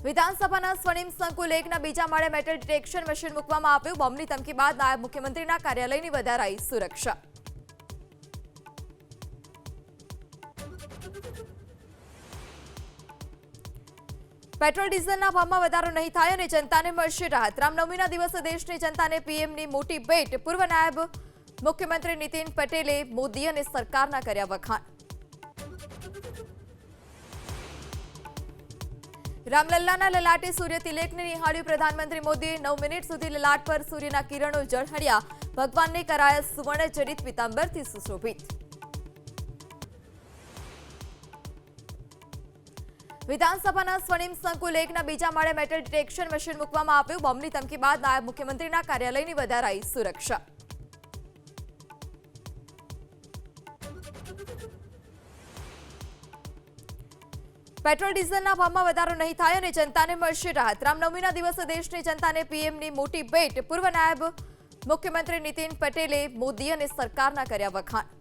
વિધાનસભાના સ્વર્ણિમ સંકુલ 1ના બીજા માળે મેટલ ડિટેક્શન મશીન મૂકવામાં આવ્યું. બોમ્બની ધમકી બાદ નાયબ મુખ્યમંત્રીના કાર્યાલયની વધારાઈ સુરક્ષા. પેટ્રોલ ડીઝલના ભાવમાં વધારો નહીં થાય અને જનતાને મળશે રાહત. રામનવમીના દિવસે દેશની જનતાને પીએમની મોટી ભેટ. પૂર્વ નાયબ મુખ્યમંત્રી નીતિન પટેલે મોદી અને સરકારના કર્યા વખાણ. રામલલ્લાના લલાટે સૂર્ય તિલકને નિહાળ્યું પ્રધાનમંત્રી મોદીએ. 9 મિનિટ સુધી લલાટ પર સૂર્યના કિરણો ઝળહળ્યા. ભગવાનને કરાયા સુવર્ણ જડિત પીતાંબરથી સુશોભિત. વિધાનસભાના સ્વર્ણિમ સંકુલ 1ના બીજા માળે મેટલ ડિટેક્શન મશીન મૂકવામાં આવ્યું. બોમ્બની ધમકી બાદ નાયબ મુખ્યમંત્રીના કાર્યાલયની વધારાઈ સુરક્ષા. પેટ્રોલ ડીઝલના ભાવમાં વધારો નહીં થાય અને જનતાને મળશે રાહત. રામનવમીના દિવસે દેશની જનતાને પીએમની મોટી ભેટ. પૂર્વ નાયબ મુખ્યમંત્રી નીતિન પટેલે મોદી અને સરકારના કર્યા વખાણ.